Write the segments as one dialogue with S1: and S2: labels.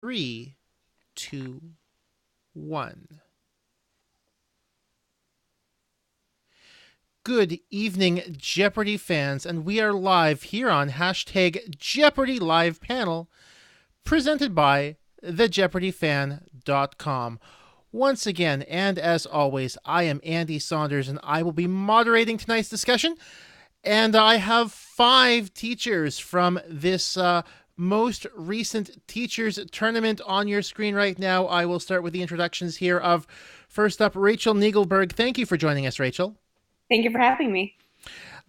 S1: Three, two, one. Good evening, Jeopardy fans, and we are live here on hashtag Jeopardy Live Panel, presented by thejeopardyfan.com. Once again, and as always, I am Andy Saunders, and I will be moderating tonight's discussion. And I have 5 teachers from this most recent teachers tournament on your screen right now. I will start with the introductions here of, first up, Rachel Niegelberg. Thank you for joining us, Rachel.
S2: Thank you for having me.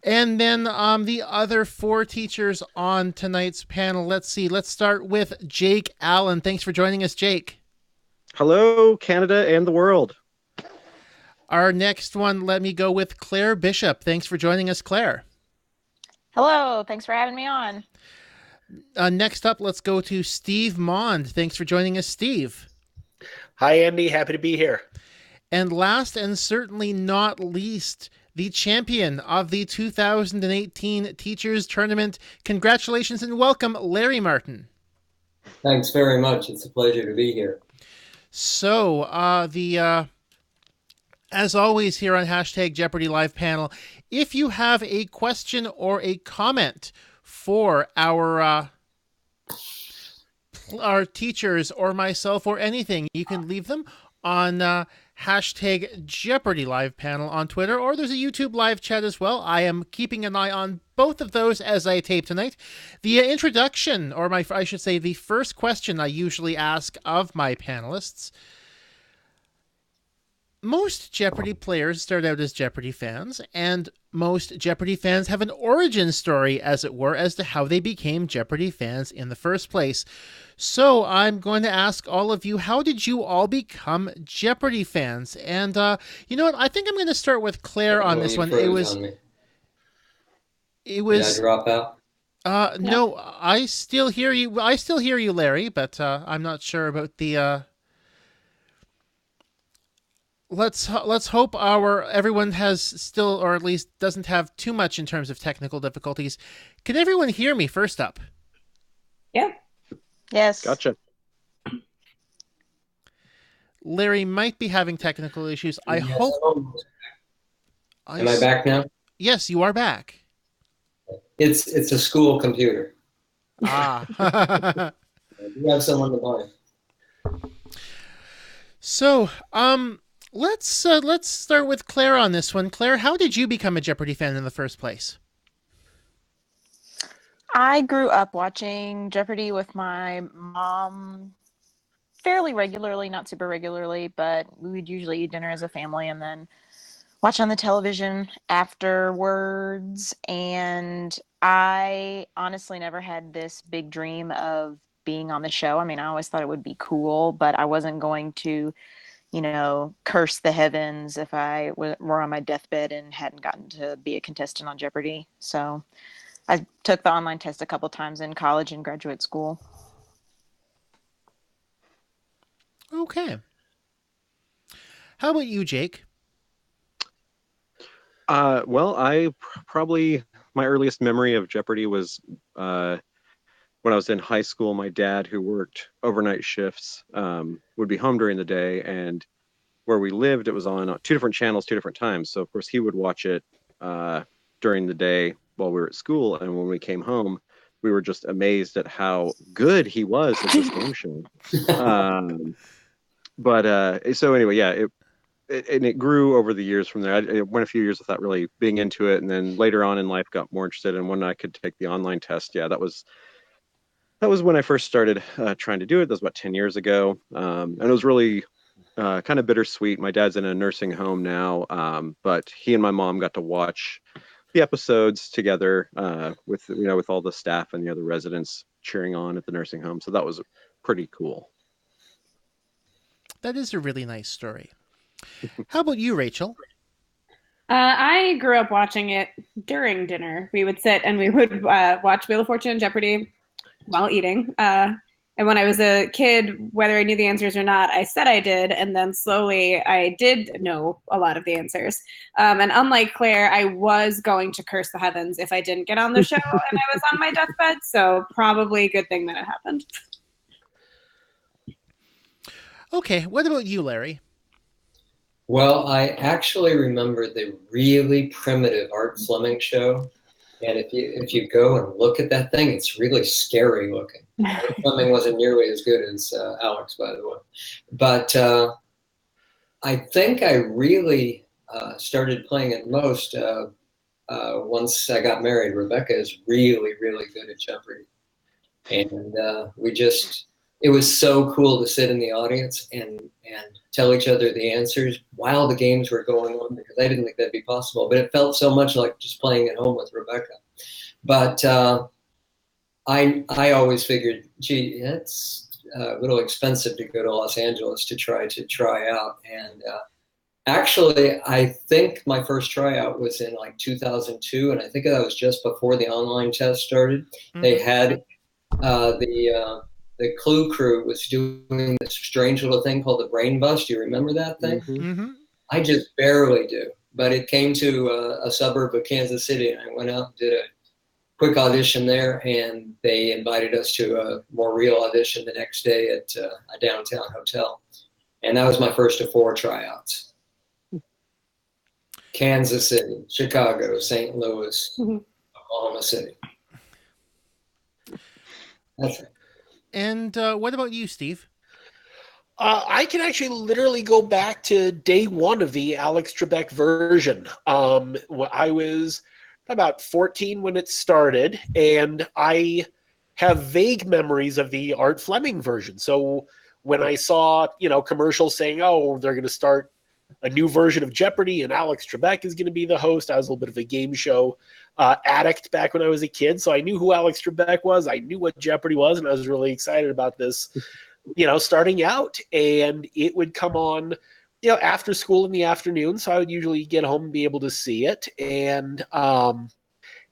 S1: And then the other 4 teachers on tonight's panel. Let's see. Let's start with Jake Allen. Thanks for joining us, Jake.
S3: Hello, Canada and the world.
S1: Our next one, let me go with Claire Bishop. Thanks for joining us, Claire.
S4: Hello. Thanks for having me on.
S1: Next up, let's go to Steve Mond. Thanks for joining us, Steve.
S5: Hi, Andy. Happy to be here.
S1: And last and certainly not least, the champion of the 2018 Teachers Tournament. Congratulations and welcome, Larry Martin.
S6: Thanks very much. It's a pleasure to be here.
S1: So, as always here on hashtag Jeopardy Live Panel, if you have a question or a comment for our teachers or myself or anything, you can leave them on hashtag Jeopardy Live Panel on Twitter, or there's a YouTube live chat as well. I am keeping an eye on both of those as I tape tonight. The introduction, or I should say the first question I usually ask of my panelists. Most Jeopardy players start out as Jeopardy fans, and most Jeopardy fans have an origin story, as it were, as to how they became Jeopardy fans in the first place. So I'm going to ask all of you, how did you all become Jeopardy fans? And you know what? I think I'm going to start with Claire on this one. It was.
S6: Did I drop out?
S1: No, I still hear you. I still hear you, Larry, but I'm not sure about the. Let's hope everyone has still, or at least doesn't have too much in terms of technical difficulties. Can everyone hear me first up?
S2: Yeah.
S4: Yes.
S3: Gotcha.
S1: Larry might be having technical issues. I
S6: Yes,
S1: hope.
S6: Am I back now?
S1: Yes, you are back.
S6: It's a school computer.
S1: Ah.
S6: You have someone to buy.
S1: So, let's start with Claire on this one. Claire, how did you become a Jeopardy fan in the first place?
S4: I grew up watching Jeopardy with my mom fairly regularly, not super regularly, but we would usually eat dinner as a family and then watch on the television afterwards. And I honestly never had this big dream of being on the show. I mean, I always thought it would be cool, but I wasn't going to, curse the heavens if I were on my deathbed and hadn't gotten to be a contestant on Jeopardy. So I took the online test a couple times in college and graduate school.
S1: Okay. How about you, Jake?
S3: Well, my earliest memory of Jeopardy was when I was in high school. My dad, who worked overnight shifts, would be home during the day, and where we lived, it was on 2 different channels, 2 different times. So of course he would watch it during the day while we were at school, and when we came home, we were just amazed at how good he was at this game show. So anyway, yeah, it grew over the years from there. I went a few years without really being into it, and then later on in life got more interested. And when I could take the online test, yeah, that was when I first started trying to do it. That was about 10 years ago, and it was really kind of bittersweet. My dad's in a nursing home now, but he and my mom got to watch the episodes together with all the staff and the other residents cheering on at the nursing home. So that was pretty cool.
S1: That is a really nice story. How about you, Rachel?
S2: I grew up watching it during dinner. We would sit and we would watch Wheel of Fortune and Jeopardy while eating. And when I was a kid, whether I knew the answers or not, I said I did. And then slowly I did know a lot of the answers. And unlike Claire, I was going to curse the heavens if I didn't get on the show and I was on my deathbed. So probably a good thing that it happened.
S1: Okay, what about you, Larry?
S6: Well, I actually remember the really primitive Art Fleming show. And if you go and look at that thing, it's really scary looking. Art Fleming wasn't nearly as good as Alex, by the way. But I think I really started playing it most once I got married. Rebecca is really, really good at Jeopardy. And it was so cool to sit in the audience and tell each other the answers while the games were going on, because I didn't think that'd be possible. But it felt so much like just playing at home with Rebecca. But I always figured, gee, it's a little expensive to go to Los Angeles to try out. And actually, I think my first tryout was in like 2002, and I think that was just before the online test started. Mm-hmm. They had the Clue crew was doing this strange little thing called the brain bust. Do you remember that thing?
S1: Mm-hmm.
S6: I just barely do. But it came to a suburb of Kansas City, and I went out and did a quick audition there, and they invited us to a more real audition the next day at a downtown hotel. And that was my first of 4 tryouts. Kansas City, Chicago, St. Louis, Oklahoma City. That's it.
S1: And what about you, Steve?
S5: I can actually literally go back to day 1 of the Alex Trebek version. I was about 14 when it started, and I have vague memories of the Art Fleming version. So when I saw, commercials saying, oh, they're going to start a new version of Jeopardy and Alex Trebek is going to be the host, I was a little bit of a game show addict back when I was a kid. So I knew who Alex Trebek was. I knew what Jeopardy was, and I was really excited about this, starting out. And it would come on, after school in the afternoon. So I would usually get home and be able to see it. And,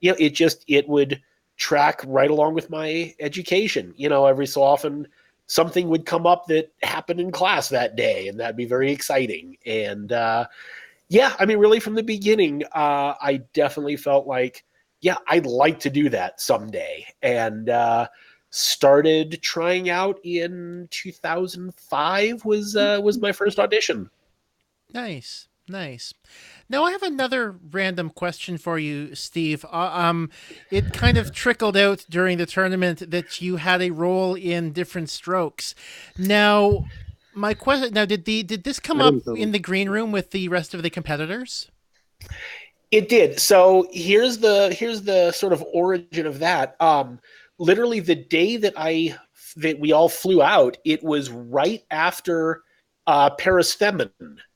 S5: it would track right along with my education. Every so often something would come up that happened in class that day, and that'd be very exciting. And really from the beginning, I definitely felt like, I'd like to do that someday. And started trying out in 2005 was my first audition.
S1: Nice. Now I have another random question for you, Steve. It kind of trickled out during the tournament that you had a role in Different Strokes. Now, my question: did this come up in the green room with the rest of the competitors?
S5: It did. So here's the sort of origin of that. Literally, the day that we all flew out, it was right after Paris Femin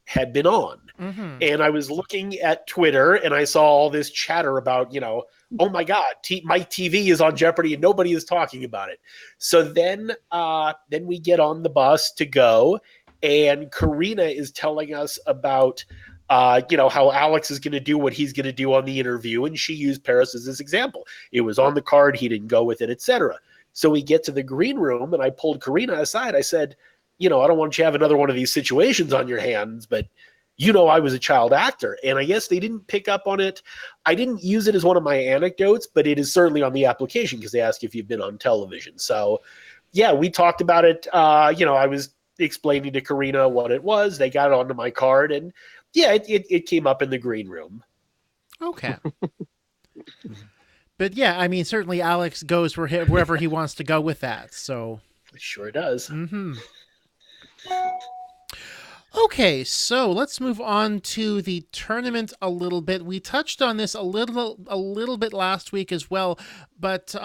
S5: had been on. Mm-hmm. And I was looking at Twitter and I saw all this chatter about, oh my God, Mike TV is on Jeopardy and nobody is talking about it. So then we get on the bus to go, and Karina is telling us about, how Alex is going to do what he's going to do on the interview. And she used Paris as this example. It was on the card. He didn't go with it, etc. So we get to the green room and I pulled Karina aside. I said, I don't want you to have another one of these situations on your hands, but I was a child actor. And I guess they didn't pick up on it. I didn't use it as one of my anecdotes, but it is certainly on the application because they ask if you've been on television. So we talked about it. I was explaining to Karina what it was. They got it onto my card, and it came up in the green room.
S1: Okay. But certainly Alex goes wherever he wants to go with that. So
S5: it sure does.
S1: Mm-hmm. Okay, so let's move on to the tournament a little bit. We touched on this a little bit last week as well, but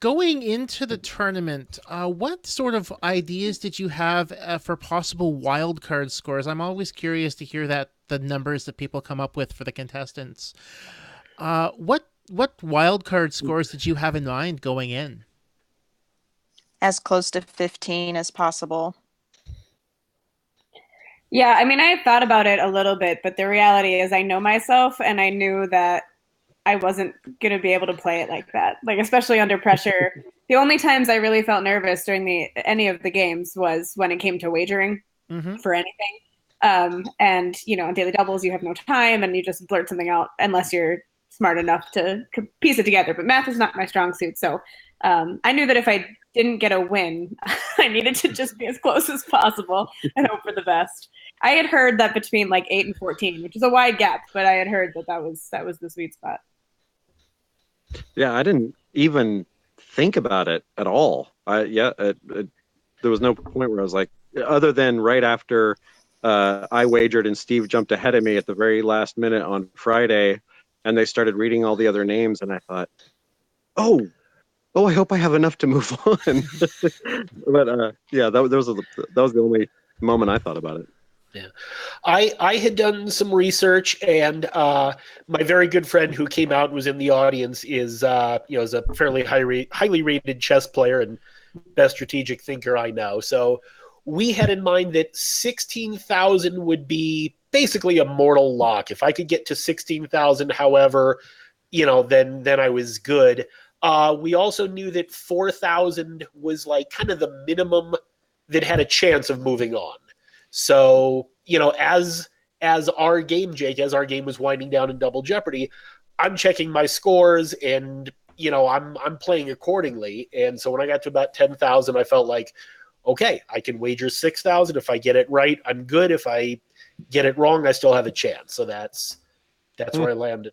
S1: going into the tournament, what sort of ideas did you have for possible wildcard scores? I'm always curious to hear the numbers that people come up with for the contestants. What wildcard scores did you have in mind going in?
S4: As close to 15 as possible.
S2: Yeah, I had thought about it a little bit, but the reality is I know myself, and I knew that I wasn't going to be able to play it like that, especially under pressure. The only times I really felt nervous during any of the games was when it came to wagering for anything. On Daily Doubles, you have no time, and you just blurt something out unless you're smart enough to piece it together. But math is not my strong suit, so I knew that if I didn't get a win. I needed to just be as close as possible and hope for the best. I had heard that between like 8 and 14, which is a wide gap, but I had heard that was the sweet spot.
S3: Yeah, I didn't even think about it at all. There was no point where I was like, other than right after I wagered and Steve jumped ahead of me at the very last minute on Friday, and they started reading all the other names, and I thought, oh, I hope I have enough to move on. But yeah, that was the only moment I thought about it.
S5: Yeah, I had done some research, and my very good friend who came out and was in the audience is is a fairly highly rated chess player and best strategic thinker I know. So we had in mind that 16,000 would be basically a mortal lock. If I could get to 16,000, however, then I was good. We also knew that 4,000 was like kind of the minimum that had a chance of moving on. So, as our game, Jake, as our game was winding down in Double Jeopardy, I'm checking my scores and, I'm playing accordingly. And so when I got to about 10,000, I felt like, okay, I can wager 6,000. If I get it right, I'm good. If I get it wrong, I still have a chance. So that's where I landed.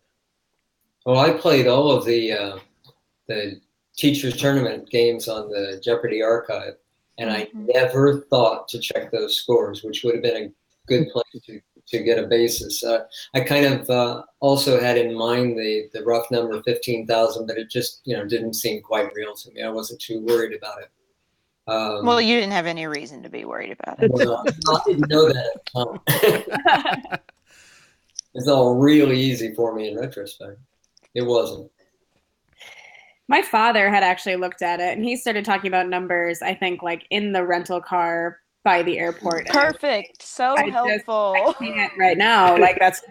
S6: Well, I played all of the teachers tournament games on the Jeopardy archive, and I never thought to check those scores, which would have been a good place to get a basis. I kind of also had in mind the rough number 15,000, but it just didn't seem quite real to me. I wasn't too worried about it.
S4: Well, you didn't have any reason to be worried about it.
S6: Well, I didn't know that at the time. It's all really easy for me in retrospect. It wasn't.
S2: My father had actually looked at it, and he started talking about numbers, I think, like in the rental car by the airport.
S4: Perfect. So helpful.
S2: I can't right now. Like, that's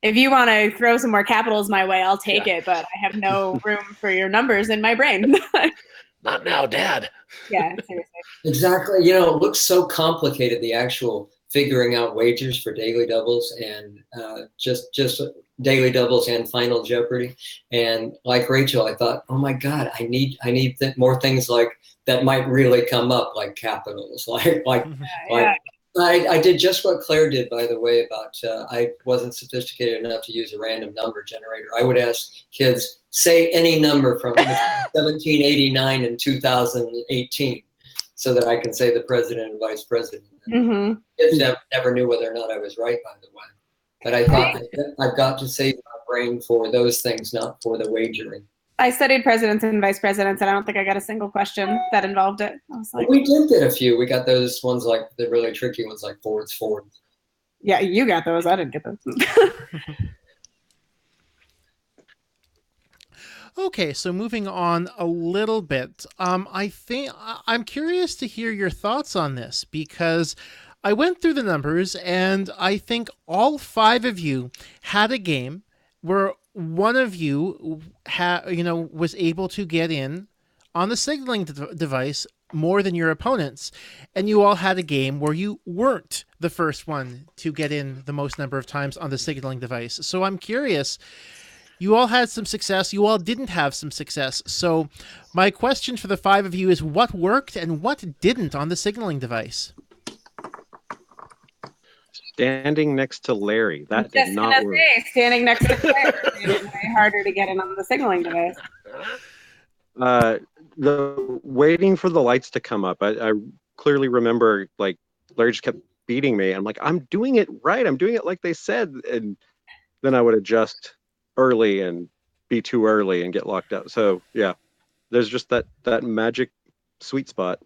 S2: if you want to throw some more capitals my way, I'll take it, but I have no room for your numbers in my brain.
S5: Not now, Dad.
S2: Yeah, seriously.
S6: Exactly. It looks so complicated, the actual figuring out wagers for daily doubles and just daily doubles and Final Jeopardy. And like Rachel, I thought, oh my God, I need more things like that might really come up, like capitals, like I did just what Claire did, by the way, about I wasn't sophisticated enough to use a random number generator. I would ask kids, say any number from 1789 and 2018 so that I can say the president and vice president.
S2: Mm-hmm.
S6: Kids never knew whether or not I was right, by the way. But I thought I've got to save my brain for those things, not for the wagering.
S2: I studied presidents and vice presidents, and I don't think I got a single question that involved it. I was like,
S6: we did get a few. We got those ones, like the really tricky ones, like forwards.
S2: Yeah, you got those. I didn't get those.
S1: Okay, so moving on a little bit, I think I'm curious to hear your thoughts on this, because I went through the numbers and I think all 5 of you had a game where one of you was able to get in on the signaling device more than your opponents, and you all had a game where you weren't the first one to get in the most number of times on the signaling device. So I'm curious, you all had some success, you all didn't have some success. So my question for the 5 of you is, what worked and what didn't on the signaling device?
S3: Standing next to Larry. That did not work.
S2: Standing next to Larry made it way harder to get in on the signaling device.
S3: The waiting for the lights to come up. I clearly remember, like, Larry just kept beating me. I'm like, I'm doing it right. I'm doing it like they said. And then I would adjust early and be too early and get locked out. So yeah, there's just that magic sweet spot.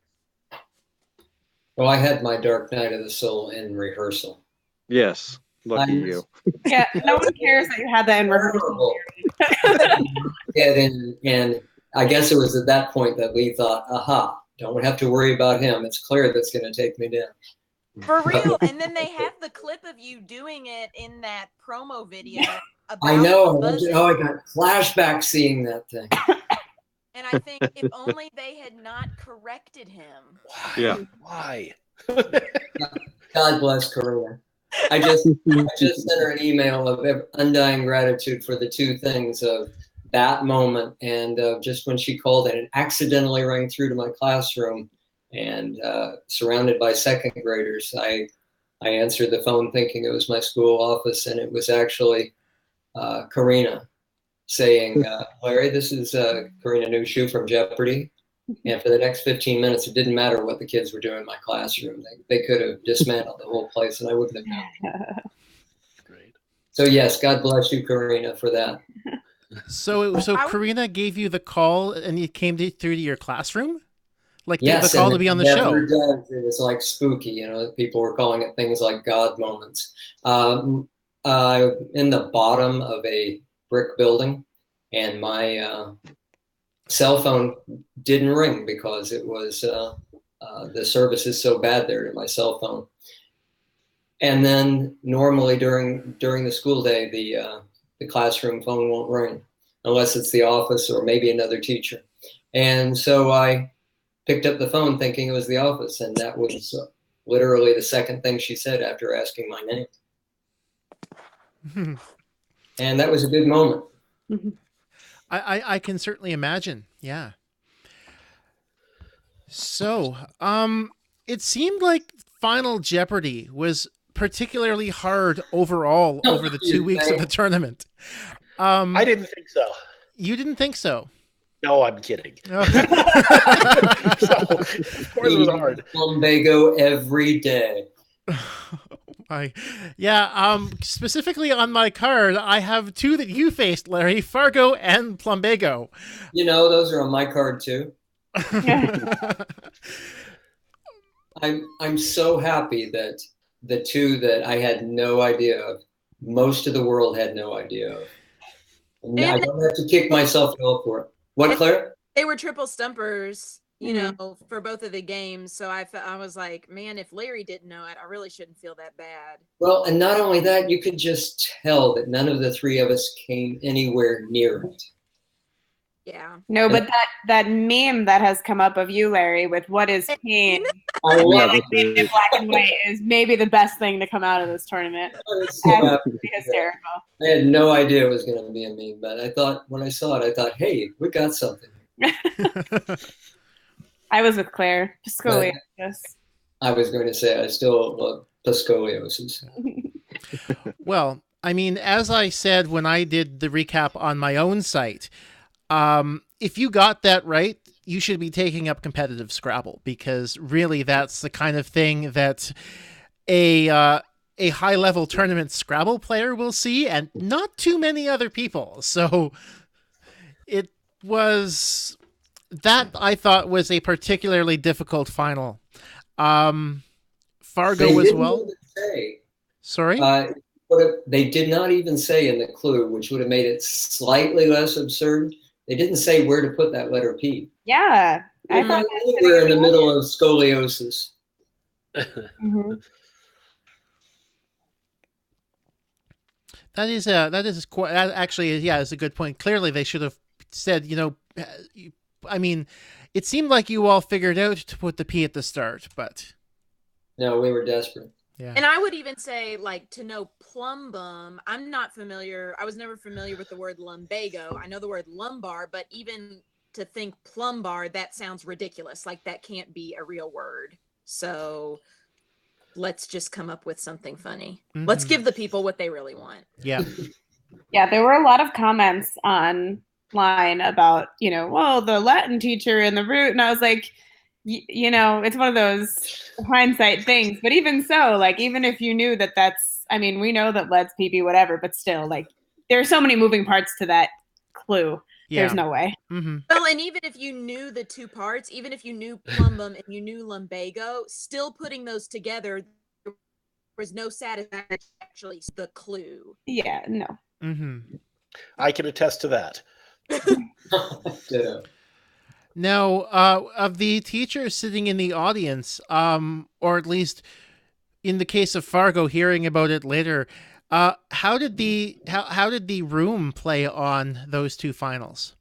S6: Well, I had my Dark Night of the Soul in rehearsal.
S3: Yes, lucky you.
S2: Yeah, no one cares that you had that in rehearsal.
S6: and I guess it was at that point that we thought, aha, don't have to worry about him. It's Claire that's going to take me down.
S4: For real. And then they have the clip of you doing it in that promo video.
S6: I know. I got flashbacks seeing that thing.
S4: And I think if only they had not corrected him.
S5: Why?
S6: God bless Karina. I just sent her an email of undying gratitude for the 2 things of that moment. And just when she called and it accidentally rang through to my classroom and surrounded by second graders, I answered the phone thinking it was my school office, and it was actually Karina saying, Larry, this is Karina Nushu from Jeopardy. And for the next 15 minutes, it didn't matter what the kids were doing in my classroom. They could have dismantled the whole place and I wouldn't have known.
S5: Great.
S6: So yes, God bless you, Karina, for that.
S1: So Karina gave you the call and you came through to your classroom? Like
S6: Yes,
S1: the call
S6: and
S1: to be on the
S6: it
S1: show?
S6: never does. It was like spooky, you know, people were calling it things like God moments. In the bottom of a brick building, and my cell phone didn't ring because it was the service is so bad there to my cell phone. And then normally during the school day, the classroom phone won't ring unless it's the office or maybe another teacher. And so I picked up the phone thinking it was the office, and that was literally the second thing she said after asking my name. And that was a good moment.
S1: I can certainly imagine. Yeah. So, it seemed like Final Jeopardy was particularly hard overall over the 2 weeks of the tournament.
S5: I didn't think so.
S1: You didn't think so?
S5: No, I'm kidding.
S1: Oh.
S5: So, of course it was hard.
S6: Plumbago every day.
S1: Specifically on my card, I have two that you faced, Larry: Fargo and Plumbago.
S6: You know, those are on my card too. I'm so happy that the two that I had no idea of, most of the world had no idea of. And I don't have to kick myself for it. What, Claire?
S7: They were triple stumpers, you know, for both of the games. So I was like, man, if Larry didn't know it, I really shouldn't feel that bad.
S6: Well, and not only that, you could just tell that none of the three of us came anywhere near it.
S7: Yeah.
S2: No, but that meme that has come up of you, Larry, with what is pain,
S6: I love
S2: in
S6: it.
S2: black and white, is maybe the best thing to come out of this tournament.
S6: I was so happy.
S2: Hysterical.
S6: I had no idea it was going to be a meme, but I thought when I saw it, I thought, hey, we got something.
S2: I was with Claire. Scoliosis.
S6: I was going to say I still love scoliosis.
S1: Well, I mean, as I said when I did the recap on my own site, if you got that right, you should be taking up competitive Scrabble, because really that's the kind of thing that a high-level tournament Scrabble player will see, and not too many other people. So it was that I thought was a particularly difficult final. Fargo as well. Sorry?
S6: They did not even say in the clue, which would have made it slightly less absurd. They didn't say where to put that letter P.
S2: Yeah. I thought
S6: we're in the middle of scoliosis.
S2: Mm-hmm.
S1: That actually is a good point. Clearly they should have said, you know, I mean, it seemed like you all figured out to put the P at the start, but
S6: no, we were desperate.
S1: Yeah.
S7: And I would even say, like, to know plumbum, I'm not familiar. I was never familiar with the word lumbago. I know the word lumbar, but even to think plumbar, that sounds ridiculous. Like, that can't be a real word. So let's just come up with something funny. Mm-hmm. Let's give the people what they really want.
S1: Yeah.
S2: Yeah, there were a lot of comments online about, you know, well, the Latin teacher and the root. And I was like, you know, it's one of those hindsight things. But even so, like, even if you knew that that's, I mean, we know that lead's PP, whatever, but still, like, there are so many moving parts to that clue. Yeah. There's no way.
S1: Mm-hmm.
S7: Well, and even if you knew the two parts, even if you knew plumbum and you knew lumbago, still putting those together, there was no satisfaction actually the clue.
S2: Yeah, no.
S1: Mm-hmm.
S5: I can attest to that.
S6: Yeah.
S1: Now, of the teachers sitting in the audience, or at least in the case of Fargo, hearing about it later, how did the room play on those two finals?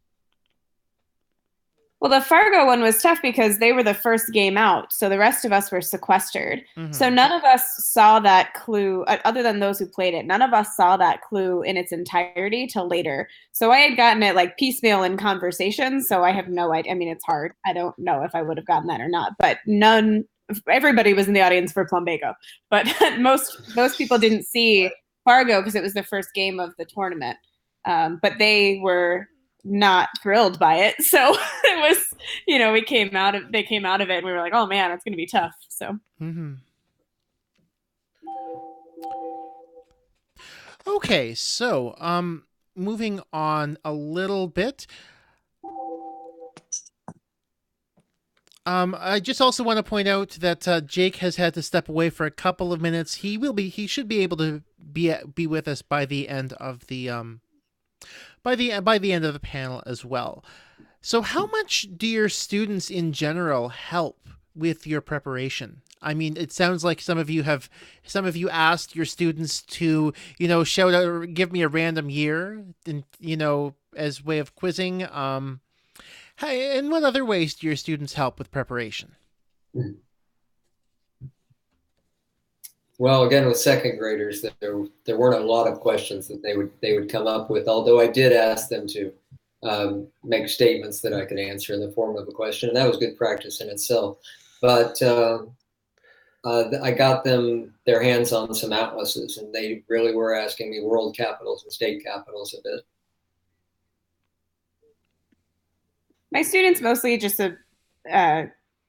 S2: Well, the Fargo one was tough because they were the first game out, so the rest of us were sequestered.
S1: Mhm.
S2: So none of us saw that clue, other than those who played it. None of us saw that clue in its entirety till later. So I had gotten it like piecemeal in conversation. So I have no idea. I mean, it's hard. I don't know if I would have gotten that or not. But everybody was in the audience for Plumbago, but most people didn't see Fargo because it was the first game of the tournament. But they were not thrilled by it. So it was, they came out of it and we were like, oh man, it's going to be tough. So.
S1: Mm-hmm. Okay. So, moving on a little bit. I just also want to point out that Jake has had to step away for a couple of minutes. He should be able to be with us by the end of the by the end of the panel as well. So how much do your students in general help with your preparation? I mean, it sounds like some of you asked your students to, shout out or give me a random year and, as way of quizzing. Hey, in what other ways do your students help with preparation?
S6: Well, again, with second graders, there weren't a lot of questions that they would come up with. Although I did ask them to make statements that I could answer in the form of a question, and that was good practice in itself. But I got them their hands on some atlases, and they really were asking me world capitals and state capitals a bit.
S2: My students mostly just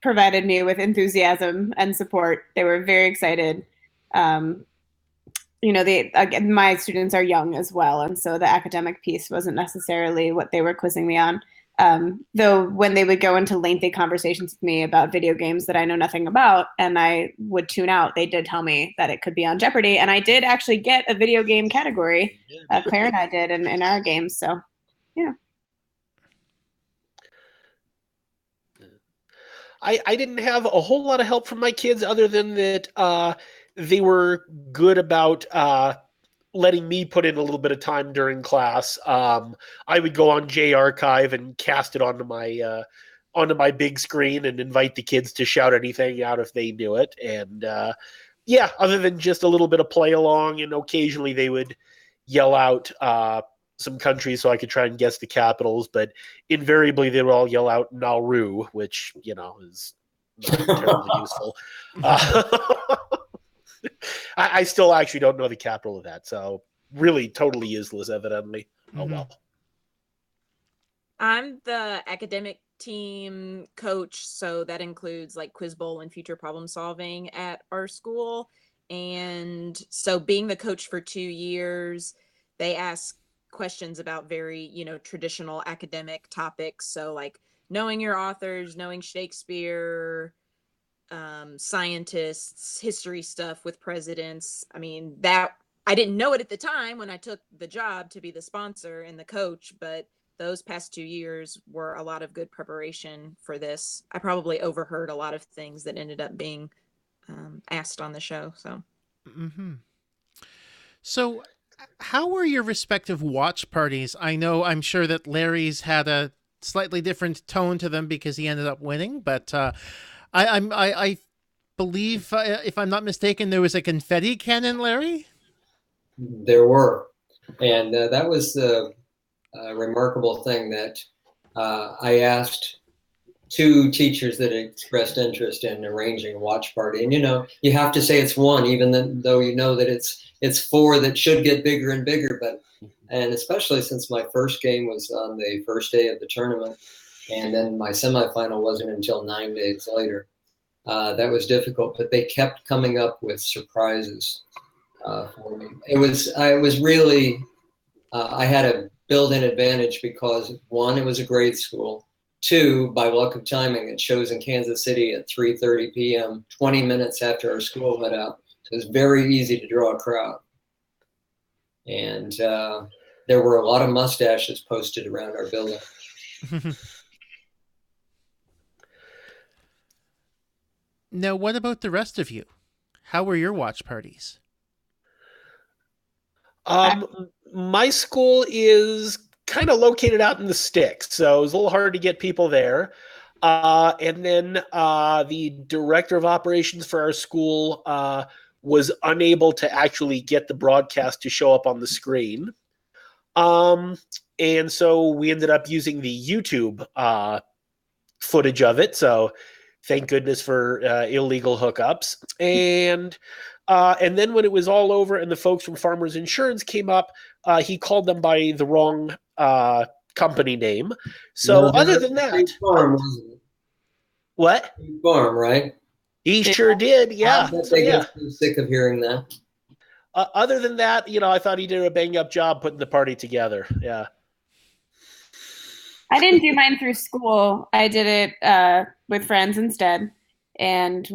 S2: provided me with enthusiasm and support. They were very excited. My students are young as well, and so the academic piece wasn't necessarily what they were quizzing me on. Though when they would go into lengthy conversations with me about video games that I know nothing about and I would tune out, they did tell me that it could be on Jeopardy. And I did actually get a video game category. Claire and I did in our games. So, yeah.
S5: I didn't have a whole lot of help from my kids other than that they were good about letting me put in a little bit of time during class. I would go on J-Archive and cast it onto my big screen and invite the kids to shout anything out if they knew it. And other than just a little bit of play along, and occasionally they would yell out some countries so I could try and guess the capitals, but invariably they would all yell out Nauru, which, is not terribly useful. I still actually don't know the capital of that, so really totally useless, evidently. Mm-hmm. Oh, well.
S7: I'm the academic team coach, so that includes like Quiz Bowl and future problem solving at our school. And so being the coach for 2 years, they ask questions about very, traditional academic topics. So like knowing your authors, knowing Shakespeare, scientists, history stuff with presidents. I mean, that I didn't know it at the time when I took the job to be the sponsor and the coach, but those past 2 years were a lot of good preparation for this. I probably overheard a lot of things that ended up being asked on the show. So,
S1: mm-hmm. So how were your respective watch parties? I'm sure that Larry's had a slightly different tone to them because he ended up winning, but I believe, if I'm not mistaken, there was a confetti cannon, Larry?
S6: There were. And that was the remarkable thing that I asked 2 teachers that expressed interest in arranging a watch party. And, you have to say it's 1, even though you know that it's 4 that should get bigger and bigger. And especially since my first game was on the first day of the tournament, and then my semifinal wasn't until 9 days later. That was difficult, but they kept coming up with surprises for me. I had a built-in advantage because 1, it was a grade school. 2, by luck of timing, it shows in Kansas City at 3:30 p.m., 20 minutes after our school let out. So it was very easy to draw a crowd. And there were a lot of mustaches posted around our building.
S1: Now, what about the rest of you? How were your watch parties?
S5: My school is kind of located out in the sticks, so it was a little hard to get people there. And then the director of operations for our school was unable to actually get the broadcast to show up on the screen. And so we ended up using the YouTube footage of it. So thank goodness for illegal hookups. And then when it was all over and the folks from Farmers Insurance came up, he called them by the wrong company name. So other than that,
S6: Farm, wasn't it?
S5: What?
S6: Farm, right?
S5: He sure did. Yeah.
S6: I
S5: So,
S6: get sick of hearing that.
S5: Other than that, I thought he did a bang up job putting the party together. Yeah.
S2: I didn't do mine through school. I did it with friends instead. And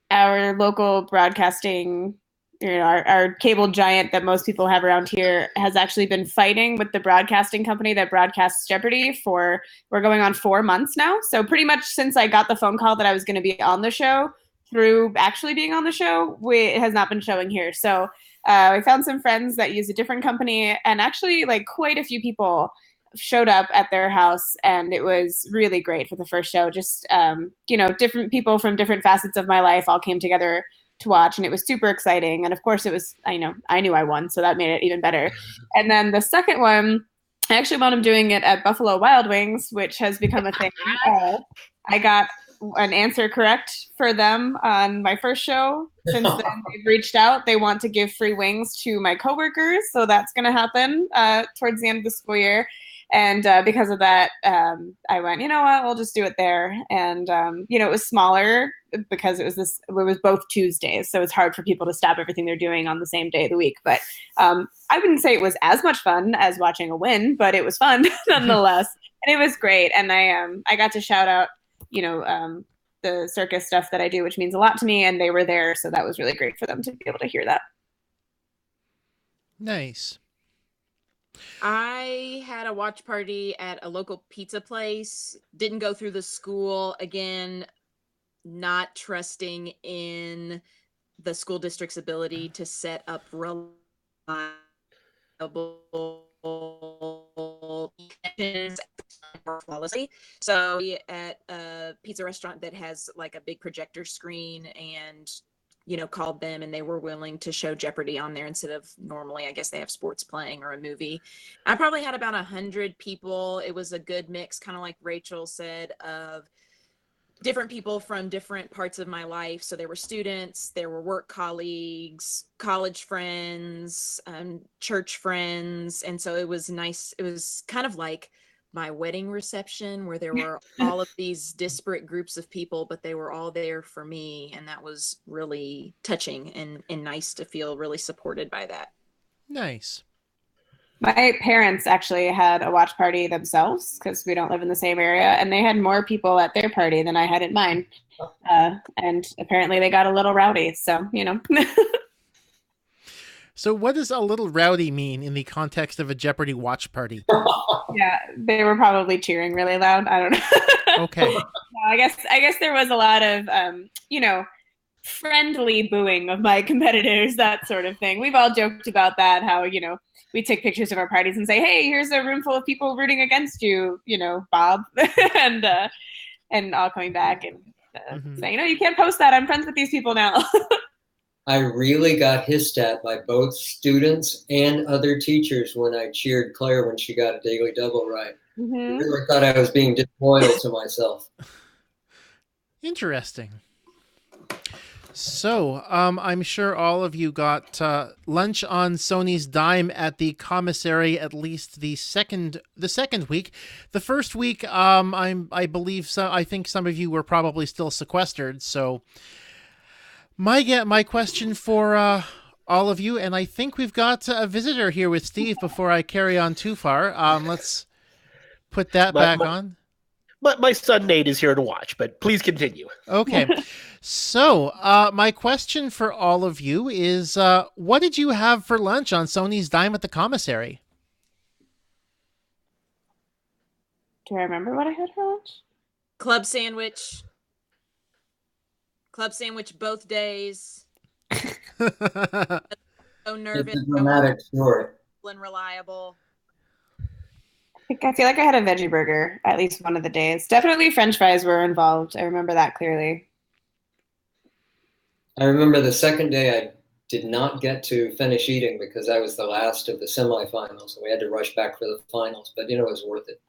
S2: our local broadcasting, our cable giant that most people have around here has actually been fighting with the broadcasting company that broadcasts Jeopardy we're going on 4 months now. So pretty much since I got the phone call that I was going to be on the show through actually being on the show, it has not been showing here. So I found some friends that use a different company, and actually like quite a few people showed up at their house, and it was really great for the first show. Just different people from different facets of my life all came together to watch, and it was super exciting. And of course it was, I knew I won, so that made it even better. And then the second one, I actually wound up doing it at Buffalo Wild Wings, which has become a thing. I got an answer correct for them on my first show. Since then, they've reached out. They want to give free wings to my coworkers, so that's going to happen towards the end of the school year. And because of that, I went, you know what, we'll just do it there. And it was smaller because it was both Tuesdays, so it's hard for people to stop everything they're doing on the same day of the week. But I wouldn't say it was as much fun as watching a win, but it was fun nonetheless, and it was great. And I got to shout out, the circus stuff that I do, which means a lot to me, and they were there, so that was really great for them to be able to hear that.
S1: Nice.
S7: I had a watch party at a local pizza place. Didn't go through the school. Again, not trusting in the school district's ability to set up reliable flawlessly. So at a pizza restaurant that has like a big projector screen, and called them, and they were willing to show Jeopardy on there instead of normally, I guess they have sports playing or a movie. I probably had about 100 people. It was a good mix, kind of like Rachel said, of different people from different parts of my life. So there were students, there were work colleagues, college friends, church friends. And so it was nice. It was kind of like my wedding reception, where there were all of these disparate groups of people, but they were all there for me. And that was really touching and nice to feel really supported by that.
S1: Nice.
S2: My parents actually had a watch party themselves because we don't live in the same area, and they had more people at their party than I had at mine. And apparently they got a little rowdy. So,
S1: So what does a little rowdy mean in the context of a Jeopardy watch party?
S2: Yeah, they were probably cheering really loud. I don't know.
S1: Okay.
S2: No, I guess there was a lot of, friendly booing of my competitors, that sort of thing. We've all joked about that, how, we take pictures of our parties and say, hey, here's a room full of people rooting against you, Bob, and all coming back and saying, you can't post that. I'm friends with these people now.
S6: I really got hissed at by both students and other teachers when I cheered Claire when she got a daily double right. I really thought I was being disloyal to myself.
S1: Interesting. So, I'm sure all of you got lunch on Sony's dime at the commissary at least the second week. The first week, I think some of you were probably still sequestered. So, my question for all of you, and I think we've got a visitor here with Steve before I carry on too far. Let's put that back on.
S5: But my son Nate is here to watch, but please continue.
S1: Okay. So, my question for all of you is, what did you have for lunch on Sony's dime at the commissary?
S2: Do I remember what I had for lunch?
S7: Club sandwich. Club sandwich both days. So nervous.
S6: It's a dramatic story.
S7: And reliable.
S2: I feel like I had a veggie burger at least one of the days. Definitely French fries were involved. I remember that clearly.
S6: I remember the second day I did not get to finish eating because I was the last of the semifinals, and we had to rush back for the finals. But it was worth it.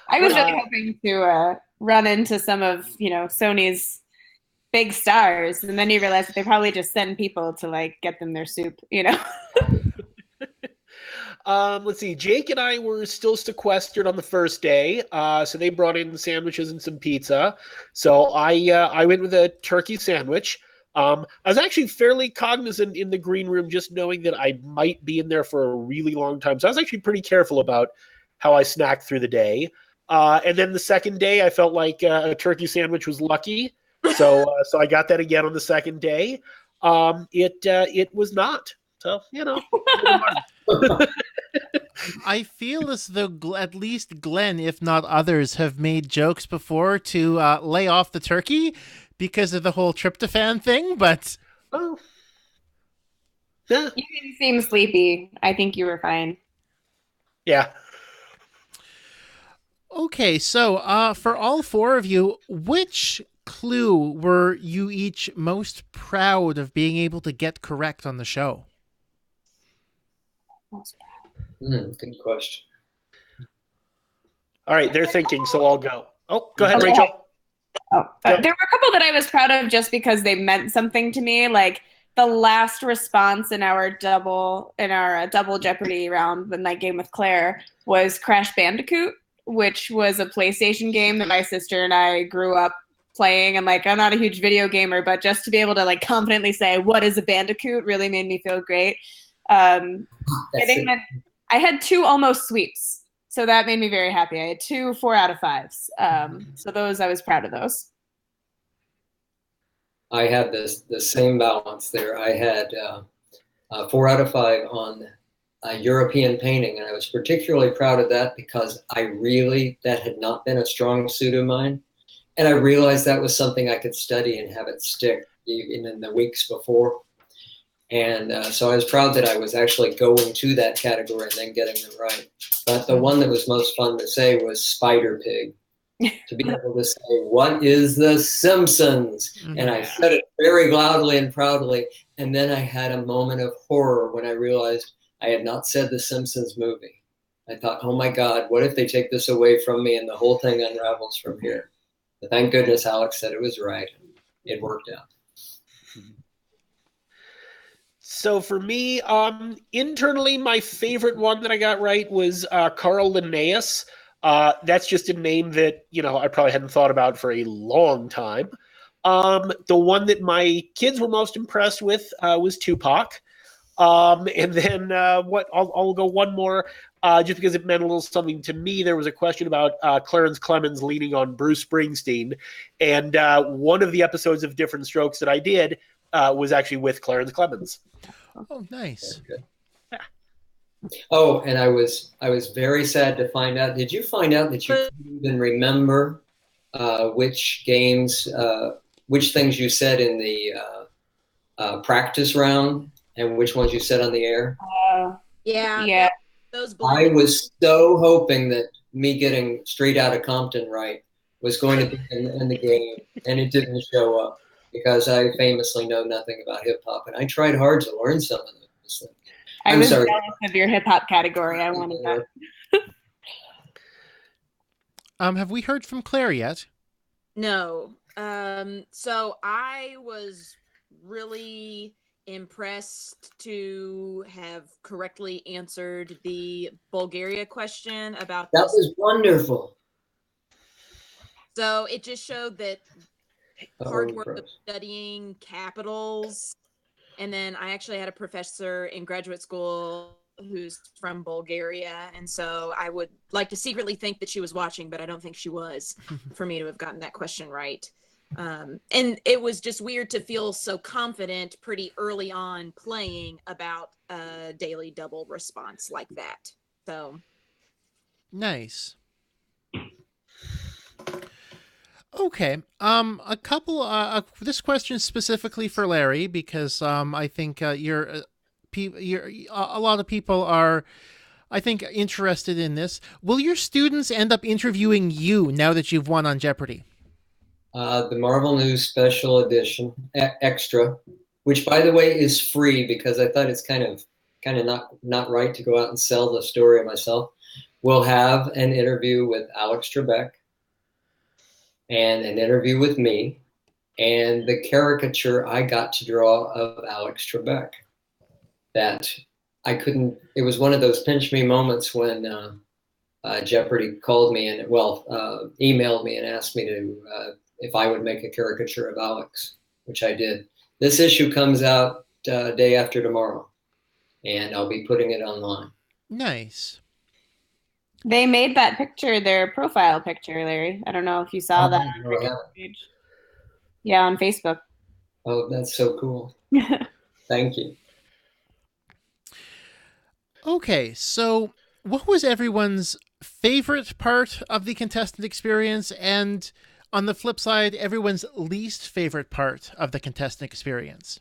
S2: I was really hoping to run into some of Sony's big stars, and then you realize that they probably just send people to like get them their soup.
S5: Let's see. Jake and I were still sequestered on the first day, so they brought in sandwiches and some pizza. So I went with a turkey sandwich. I was actually fairly cognizant in the green room, just knowing that I might be in there for a really long time. So I was actually pretty careful about how I snacked through the day. And then the second day, I felt like a turkey sandwich was lucky. So I got that again on the second day. It was not. So,
S1: I feel as though at least Glenn, if not others, have made jokes before to lay off the turkey because of the whole tryptophan thing, but...
S5: Oh. Yeah.
S2: You didn't seem sleepy. I think you were fine.
S5: Yeah.
S1: Okay, so for all four of you, which clue were you each most proud of being able to get correct on the show?
S6: Good question.
S5: All right, they're thinking, so I'll go. Oh, go ahead, Rachel.
S2: There were a couple that I was proud of just because they meant something to me. Like the last response in our double Jeopardy round, the night game with Claire, was Crash Bandicoot, which was a PlayStation game that my sister and I grew up playing. And like, I'm not a huge video gamer, but just to be able to like confidently say what is a Bandicoot really made me feel great. I think that I had 2 almost sweeps, so that made me very happy. I had 2 4 out of 5s. So those, I was proud of those.
S6: I had the same balance there. I had 4 out of 5 on European painting, and I was particularly proud of that because that had not been a strong suit of mine, and I realized that was something I could study and have it stick even in the weeks before. And so I was proud that I was actually going to that category and then getting them right. But the one that was most fun to say was Spider Pig. To be able to say, what is The Simpsons? And I said it very loudly and proudly. And then I had a moment of horror when I realized I had not said The Simpsons movie. I thought, oh my God, what if they take this away from me and the whole thing unravels from here? But thank goodness Alex said it was right. It worked out.
S5: So for me, internally, my favorite one that I got right was Carl Linnaeus. That's just a name that, I probably hadn't thought about for a long time. The one that my kids were most impressed with was Tupac. And then I'll go one more just because it meant a little something to me. There was a question about Clarence Clemens leaning on Bruce Springsteen. And one of the episodes of Different Strokes that I did was actually with Clarence Clemens.
S1: Oh, nice.
S6: Yeah. Oh, and I was very sad to find out. Did you find out that you couldn't even remember which things you said in the practice round and which ones you said on the air?
S2: Yeah.
S7: Those
S6: I was so hoping that me getting Straight Outta Compton right was going to be in the game, and it didn't show up. Because I famously know nothing about hip hop, and I tried hard to learn some of those things.
S2: I was jealous of your hip hop category. I wanted that.
S1: Have we heard from Claire yet?
S7: No. So I was really impressed to have correctly answered the Bulgaria question about
S6: that. Was wonderful.
S7: So it just showed that hard work of studying capitals. And then I actually had a professor in graduate school who's from Bulgaria. And so I would like to secretly think that she was watching, but I don't think she was, for me to have gotten that question right. And it was just weird to feel so confident pretty early on playing about a daily double response like that. So
S1: nice. Okay. A couple. This question is specifically for Larry because I think you're a lot of people are I think, interested in this. Will your students end up interviewing you now that you've won on Jeopardy?
S6: The Marvel News Special Edition Extra, which by the way is free because I thought it's kind of not right to go out and sell the story myself. We'll have an interview with Alex Trebek and an interview with me and the caricature I got to draw of Alex Trebek. That I couldn't. It was one of those pinch me moments when Jeopardy called me and emailed me and asked me to. If I would make a caricature of Alex, which I did. This issue comes out day after tomorrow, and I'll be putting it online.
S1: Nice.
S2: They made that picture their profile picture, Larry. I don't know if you saw that on their page. Yeah, on Facebook.
S6: Oh, that's so cool. Thank you.
S1: Okay, so what was everyone's favorite part of the contestant experience, and on the flip side, everyone's least favorite part of the contestant experience?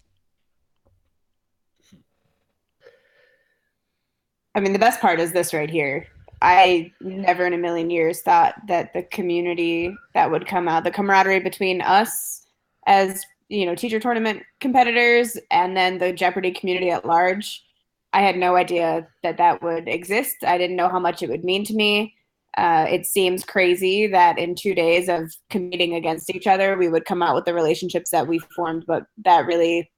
S2: I mean, the best part is this right here. I never in a million years thought that the community that would come out, the camaraderie between us as, teacher tournament competitors and then the Jeopardy community at large, I had no idea that would exist. I didn't know how much it would mean to me. It seems crazy that in 2 days of competing against each other, we would come out with the relationships that we formed, but that really,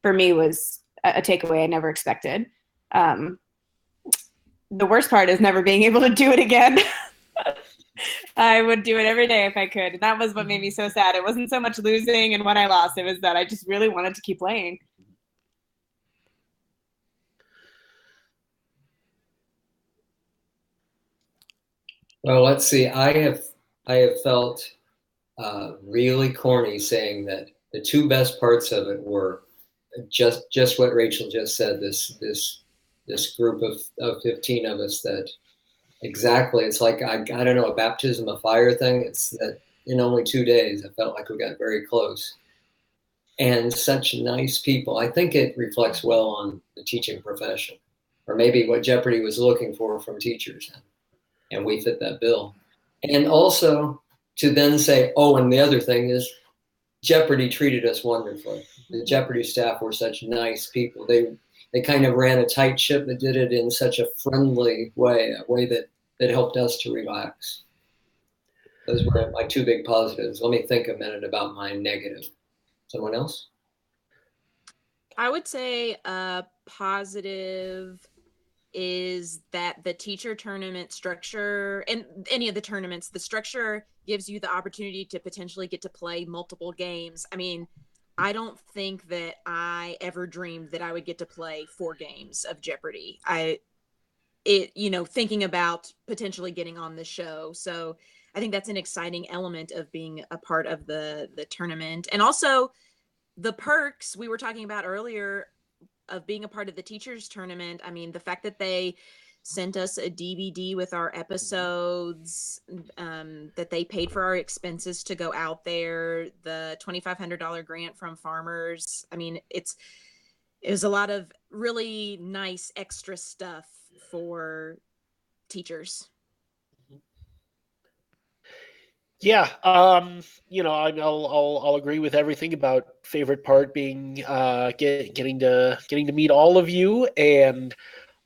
S2: for me, was a takeaway I never expected. The worst part is never being able to do it again. I would do it every day if I could. And that was what made me so sad. It wasn't so much losing and when I lost, it was that I just really wanted to keep playing.
S6: Well, let's see. I have felt really corny saying that the two best parts of it were just what Rachel just said. This group of 15 of us that exactly. It's like I don't know, a baptism of fire thing. It's that in only 2 days I felt like we got very close, and such nice people. I think it reflects well on the teaching profession, or maybe what Jeopardy was looking for from teachers. And we fit that bill. And also to then say, oh, and the other thing is Jeopardy treated us wonderfully. The Jeopardy staff were such nice people. They kind of ran a tight ship that did it in such a friendly way, a way that helped us to relax. Those were my two big positives. Let me think a minute about my negative. Someone else?
S7: I would say a positive is that the teacher tournament structure, and any of the tournaments, the structure gives you the opportunity to potentially get to play multiple games. I mean, I don't think that I ever dreamed that I would get to play 4 games of Jeopardy. Thinking about potentially getting on the show. So I think that's an exciting element of being a part of the tournament. And also the perks we were talking about earlier of being a part of the teachers tournament. I mean, the fact that they sent us a DVD with our episodes, that they paid for our expenses to go out there, the $2,500 grant from farmers. I mean, it was a lot of really nice extra stuff for teachers.
S5: Yeah, I'll agree with everything about favorite part being getting to meet all of you and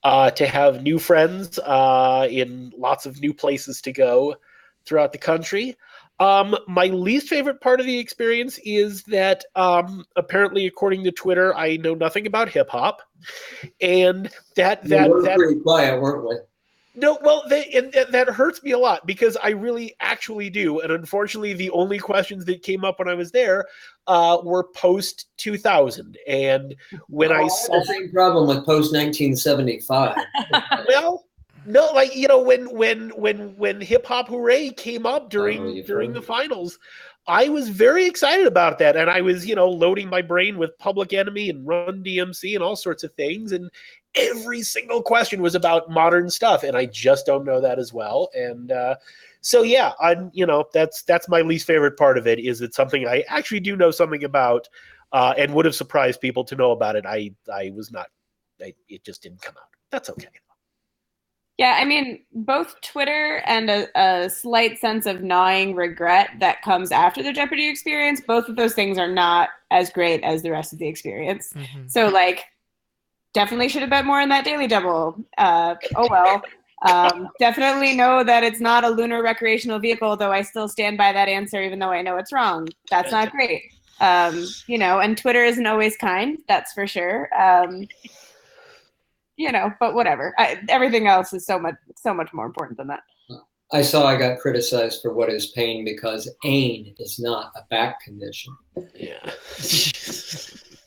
S5: to have new friends in lots of new places to go throughout the country. My least favorite part of the experience is that apparently, according to Twitter, I know nothing about hip hop, and that
S6: were pretty quiet, weren't we?
S5: No, well, that hurts me a lot because I really actually do. And unfortunately, the only questions that came up when I was there were post 2000. And when I saw
S6: the same problem with post 1975.
S5: Well, no, like, when Hip Hop Hooray came up during the finals, I was very excited about that. And I was, loading my brain with Public Enemy and Run DMC and all sorts of things. And every single question was about modern stuff. And I just don't know that as well. And so, yeah, that's my least favorite part of it, is it's something I actually do know something about and would have surprised people to know about it. I was not, it just didn't come out. That's okay.
S2: Yeah, I mean, both Twitter and a slight sense of gnawing regret that comes after the Jeopardy experience, both of those things are not as great as the rest of the experience.
S1: Mhm.
S2: So, like, definitely should have bet more in that Daily Double. Oh well. Definitely know that it's not a lunar recreational vehicle, though I still stand by that answer, even though I know it's wrong. That's not great. And Twitter isn't always kind, that's for sure. But whatever. Everything else is so much more important than that.
S6: I saw I got criticized for what is pain because AIN is not a back condition.
S5: Yeah.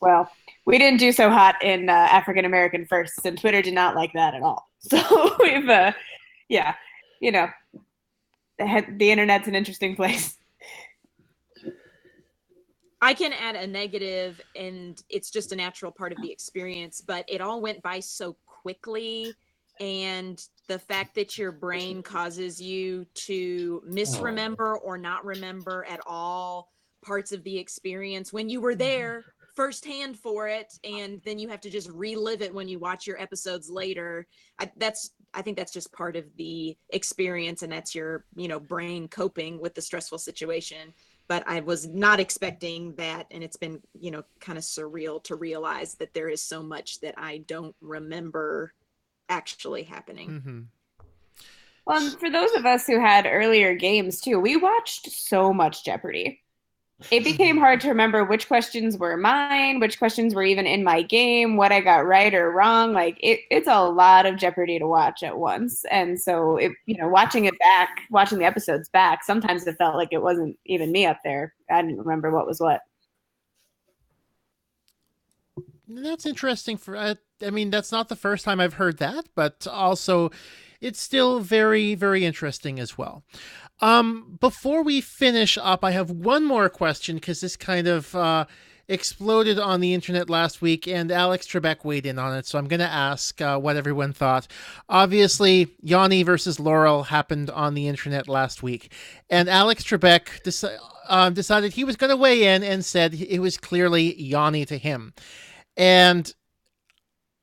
S2: Well, we didn't do so hot in African American firsts, and Twitter did not like that at all. So we've, the internet's an interesting place.
S7: I can add a negative, and it's just a natural part of the experience, but it all went by so quickly, and the fact that your brain causes you to misremember or not remember at all parts of the experience when you were there firsthand for it, and then you have to just relive it when you watch your episodes later. I think that's just part of the experience, and that's your brain coping with the stressful situation. But I was not expecting that, and it's been kind of surreal to realize that there is so much that I don't remember actually happening.
S1: Mm-hmm.
S2: Well, and for those of us who had earlier games too, we watched so much Jeopardy. It became hard to remember which questions were mine, which questions were even in my game, what I got right or wrong. Like it's a lot of Jeopardy to watch at once. And so watching it back, watching the episodes back, sometimes it felt like it wasn't even me up there. I didn't remember what was what.
S1: That's interesting. That's not the first time I've heard that, but also it's still very, very interesting as well. Before we finish up, I have one more question because this kind of exploded on the internet last week, and Alex Trebek weighed in on it, so I'm going to ask what everyone thought. Obviously, Yanni versus Laurel happened on the internet last week, and Alex Trebek decided he was going to weigh in and said it was clearly Yanni to him. And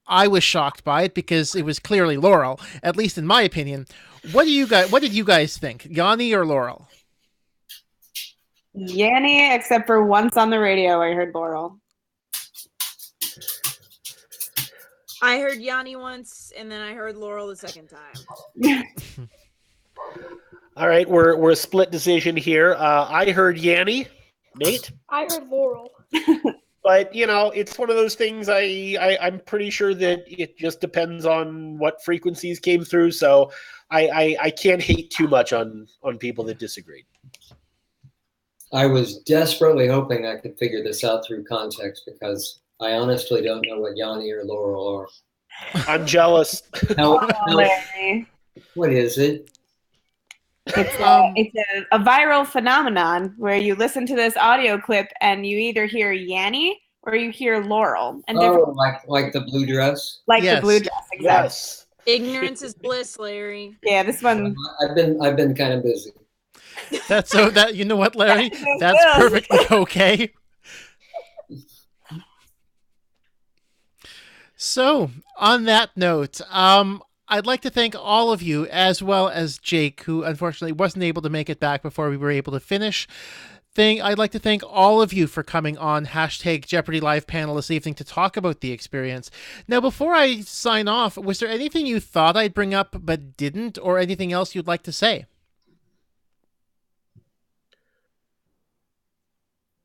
S1: I was shocked by it because it was clearly Laurel, at least in my opinion. What did you guys think? Yanni or Laurel?
S2: Yanni, except for once on the radio, I heard Laurel.
S7: I heard Yanni once, and then I heard Laurel the second time.
S5: All right, we're a split decision here. I heard Yanni. Nate?
S8: I heard Laurel.
S5: But, it's one of those things I'm pretty sure that it just depends on what frequencies came through. So I can't hate too much on people that disagreed.
S6: I was desperately hoping I could figure this out through context because I honestly don't know what Yanni or Laurel are.
S5: I'm jealous.
S2: Larry.
S6: What is it?
S2: It's a viral phenomenon where you listen to this audio clip and you either hear Yanni or you hear Laurel. And
S6: like the blue dress?
S2: Like
S1: Yes.
S2: the blue dress, exactly.
S5: Yes.
S7: Ignorance is bliss, Larry.
S2: Yeah, this one.
S6: I've been kind of busy.
S1: That's so that you know what, Larry? That's perfectly okay. So, on that note, I'd like to thank all of you, as well as Jake, who unfortunately wasn't able to make it back before we were able to finish. I'd like to thank all of you for coming on #Jeopardy Live panel this evening to talk about the experience. Now, before I sign off, was there anything you thought I'd bring up but didn't, or anything else you'd like to say?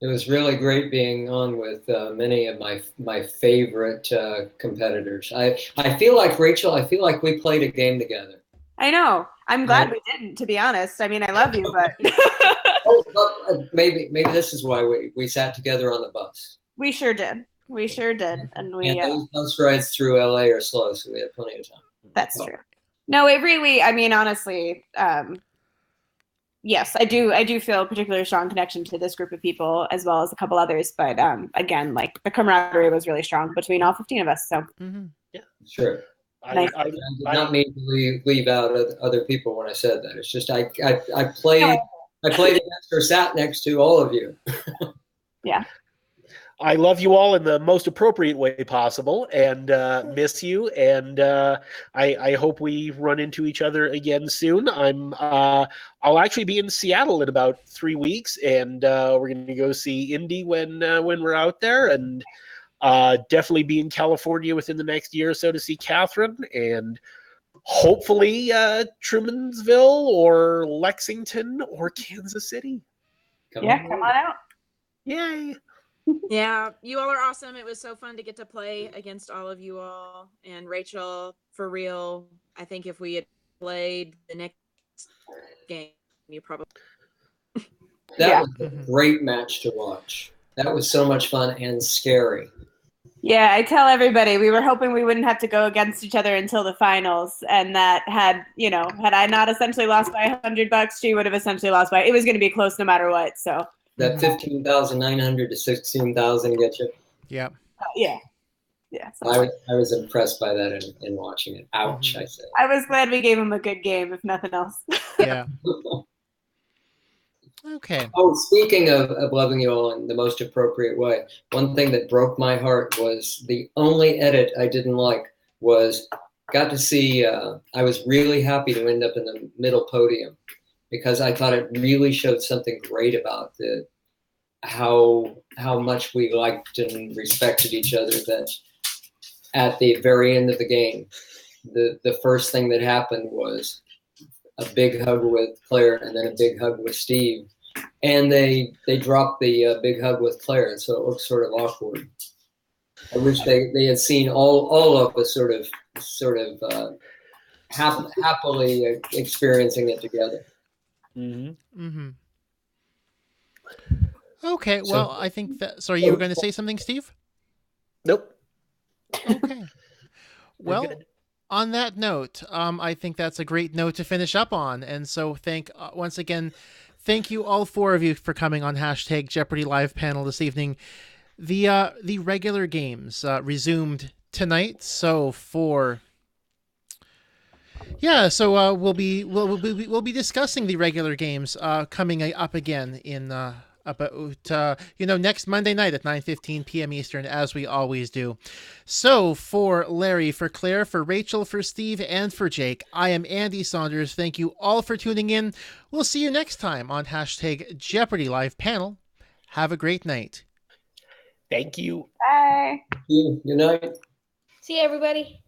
S6: It was really great being on with many of my favorite competitors. I feel like, Rachel, I feel like we played a game together.
S2: I know. I'm glad we didn't, to be honest. I mean, I love you, but...
S6: maybe this is why we sat together on the bus.
S2: We sure did. And we...
S6: those bus rides through LA are slow, so we had plenty of time.
S2: That's true. No, it really, I mean, honestly... yes, I do feel a particularly strong connection to this group of people as well as a couple others. But again, like the camaraderie was really strong between all 15 of us. So
S5: Yeah,
S6: sure.
S2: Nice.
S6: I did not mean to leave out other people when I said that. It's just I played against or sat next to all of you.
S2: Yeah.
S5: I love you all in the most appropriate way possible, and miss you. And I hope we run into each other again soon. I'll actually be in Seattle in about 3 weeks, and we're going to go see Indy when we're out there, and definitely be in California within the next year or so to see Catherine, and hopefully Trumansville or Lexington or Kansas City.
S2: Come on out.
S5: Yay!
S7: Yeah, you all are awesome. It was so fun to get to play against all of you all. And Rachel, for real, I think if we had played the next game, you probably...
S6: That was a great match to watch. That was so much fun and scary.
S2: Yeah, I tell everybody we were hoping we wouldn't have to go against each other until the finals, and that had I not essentially lost by $100, she would have essentially lost by. It was going to be close no matter what. So
S6: that 15,900 to 16,000 get you.
S1: Yeah.
S2: Yeah.
S6: I was impressed by that in watching it. Ouch! I said.
S2: I was glad we gave him a good game, if nothing else.
S1: Yeah. Okay.
S6: Oh, speaking of loving you all in the most appropriate way, one thing that broke my heart was the only edit I didn't like was got to see. I was really happy to end up in the middle podium because I thought it really showed something great about how much we liked and respected each other. That at the very end of the game, the first thing that happened was a big hug with Claire and then a big hug with Steve. And they dropped the big hug with Claire, so it looks sort of awkward. I wish they had seen all of us sort of happily experiencing it together.
S5: Mm-hmm.
S1: Mm-hmm. Okay, well, I think that... Sorry, you were going to say something, Steve?
S5: Nope.
S1: Okay. Well, on that note, I think that's a great note to finish up on. And so once again, thank you all four of you for coming on hashtag Jeopardy live panel this evening. The regular games resumed tonight. So we'll be discussing the regular games coming up again in about next Monday night at 9:15 p.m. Eastern, as we always do. So for Larry, for Claire, for Rachel, for Steve, and for Jake, I am Andy Saunders. Thank you all for tuning in. We'll see you next time on hashtag Jeopardy live panel. Have a great night.
S5: Thank you.
S2: Bye.
S6: Good night.
S8: See you, everybody.